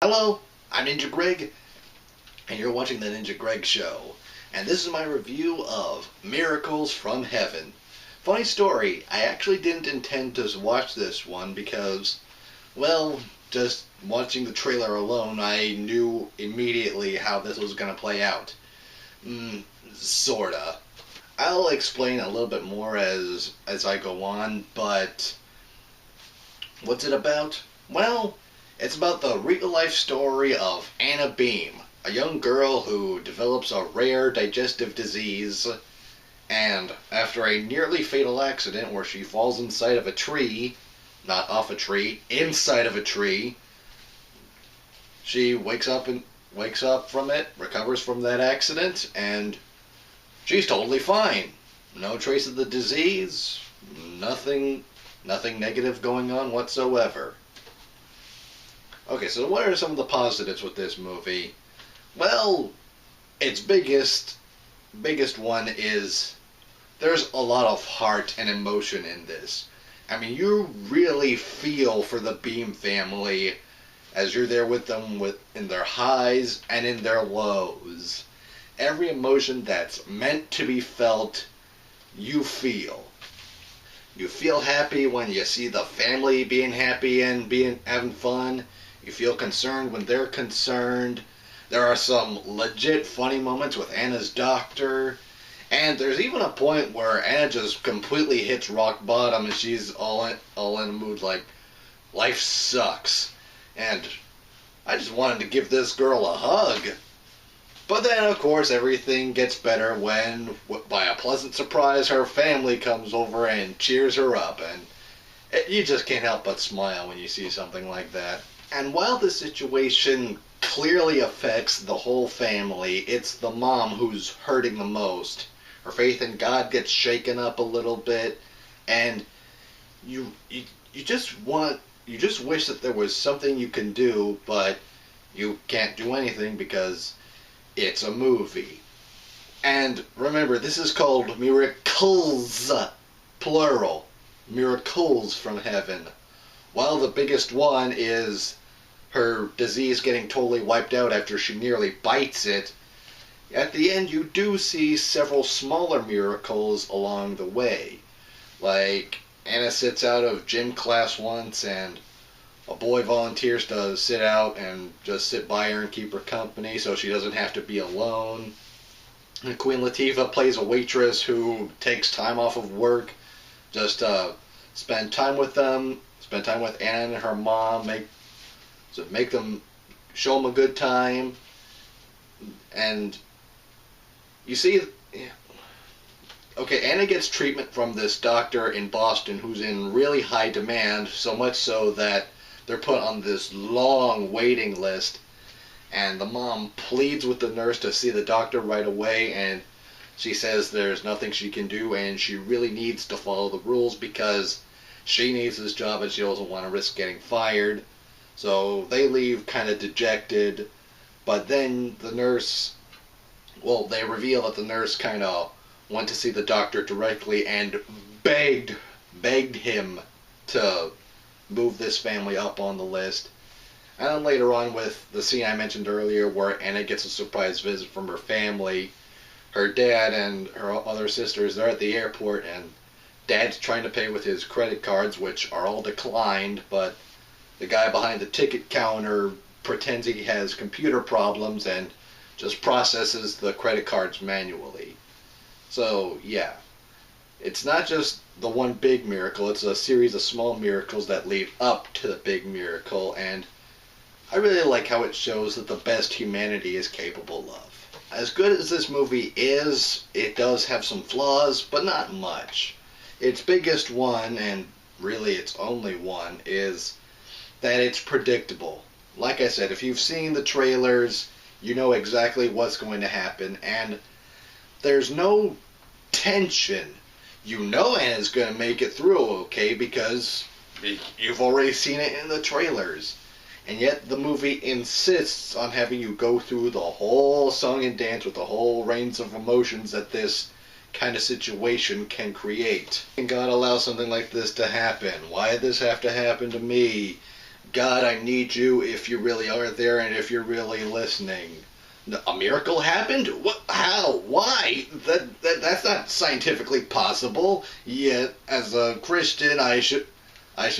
Hello, I'm Ninja Greg, and you're watching The Ninja Greg Show. And this is my review of Miracles from Heaven. Funny story, I actually didn't intend to watch this one because, well, just watching the trailer alone, I knew immediately how this was going to play out. Sorta. I'll explain a little bit more as I go on, but what's it about? Well, it's about the real-life story of Anna Beam, a young girl who develops a rare digestive disease, and after a nearly fatal accident where she falls inside of a tree, not off a tree, inside of a tree, she wakes up from it, recovers from that accident, and she's totally fine. No trace of the disease, nothing negative going on whatsoever. Okay, so what are some of the positives with this movie? Well, its biggest one is there's a lot of heart and emotion in this. I mean, you really feel for the Beam family as you're there with them in their highs and in their lows. Every emotion that's meant to be felt, you feel. You feel happy when you see the family being happy and having fun. You feel concerned when they're concerned. There are some legit funny moments with Anna's doctor. And there's even a point where Anna just completely hits rock bottom and she's all in a mood like, life sucks. And I just wanted to give this girl a hug. But then, of course, everything gets better when, by a pleasant surprise, her family comes over and cheers her up. And you just can't help but smile when you see something like that. And while the situation clearly affects the whole family, it's the mom who's hurting the most. Her faith in God gets shaken up a little bit, and you just wish that there was something you can do, but you can't do anything because it's a movie. And remember, this is called Miracles, plural. Miracles from Heaven. While the biggest one is her disease getting totally wiped out after she nearly bites it, at the end you do see several smaller miracles along the way. Like, Anna sits out of gym class once and a boy volunteers to sit out and just sit by her and keep her company so she doesn't have to be alone. And Queen Latifah plays a waitress who takes time off of work just to spend time with them, spend time with Anna and her mom, show them a good time. And you see, okay, Anna gets treatment from this doctor in Boston who's in really high demand, so much so that they're put on this long waiting list, and the mom pleads with the nurse to see the doctor right away, and she says there's nothing she can do, and she really needs to follow the rules because she needs this job and she doesn't want to risk getting fired. So they leave kind of dejected, but then they reveal that the nurse kind of went to see the doctor directly and begged him to move this family up on the list. And then later on with the scene I mentioned earlier where Anna gets a surprise visit from her family, her dad and her other sisters, they're at the airport and Dad's trying to pay with his credit cards, which are all declined, but the guy behind the ticket counter pretends he has computer problems and just processes the credit cards manually. So, yeah. It's not just the one big miracle, it's a series of small miracles that lead up to the big miracle, and I really like how it shows that the best humanity is capable of. As good as this movie is, it does have some flaws, but not much. Its biggest one, and really its only one, is that it's predictable. Like I said, if you've seen the trailers, you know exactly what's going to happen, and there's no tension. You know Anna's going to make it through okay because you've already seen it in the trailers. And yet the movie insists on having you go through the whole song and dance with the whole range of emotions that this kind of situation can create. And God allow something like this to happen? Why did this have to happen to me? God, I need you if you really are there and if you're really listening. A miracle happened? What? How? Why? That's not scientifically possible. Yet, as a Christian, I should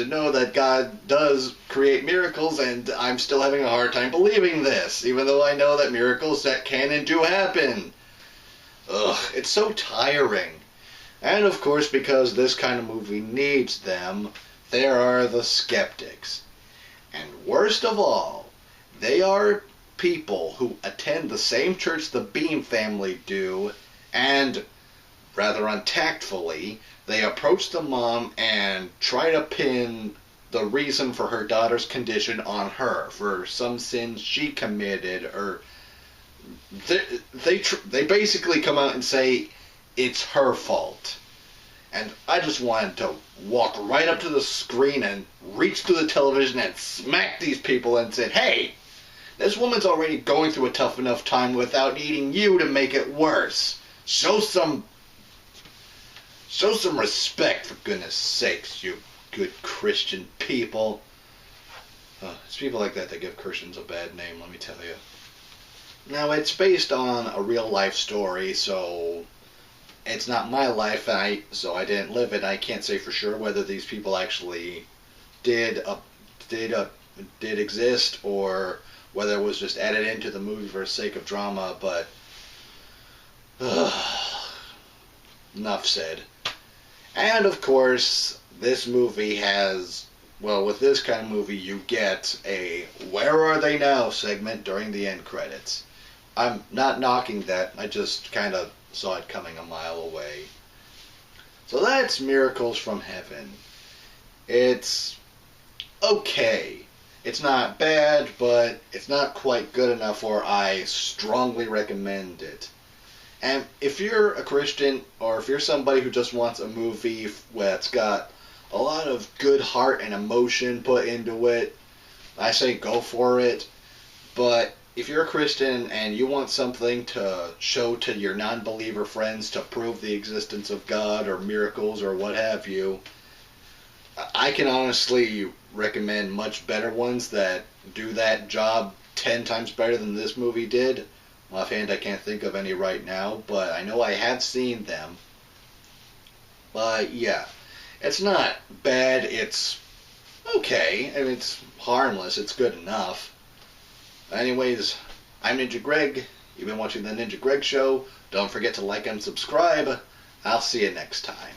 know that God does create miracles, and I'm still having a hard time believing this, even though I know that miracles that can and do happen. Ugh, it's so tiring. And of course, because this kind of movie needs them, there are the skeptics. And worst of all, they are people who attend the same church the Beam family do, and rather untactfully, they approach the mom and try to pin the reason for her daughter's condition on her for some sin she committed, or they basically come out and say it's her fault. And I just wanted to walk right up to the screen and reach through the television and smack these people and say, hey, this woman's already going through a tough enough time without needing you to make it worse. Show some respect, for goodness sakes, you good Christian people. It's people like that give Christians a bad name, let me tell you. Now, it's based on a real life story, so it's not my life, so I didn't live it. I can't say for sure whether these people actually did exist, or whether it was just added into the movie for the sake of drama, but enough said. And of course, this movie has, well, with this kind of movie, you get a "Where Are They Now" segment during the end credits. I'm not knocking that, I just kind of saw it coming a mile away. So that's Miracles from Heaven. It's okay. It's not bad, but it's not quite good enough where I strongly recommend it. And if you're a Christian, or if you're somebody who just wants a movie that's got a lot of good heart and emotion put into it, I say go for it. But if you're a Christian and you want something to show to your non-believer friends to prove the existence of God or miracles or what have you, I can honestly recommend much better ones that do that job 10 times better than this movie did. Offhand, I can't think of any right now, but I know I have seen them. But yeah, it's not bad, it's okay. I mean, it's harmless, it's good enough. Anyways, I'm Ninja Greg. You've been watching The Ninja Greg Show. Don't forget to like and subscribe. I'll see you next time.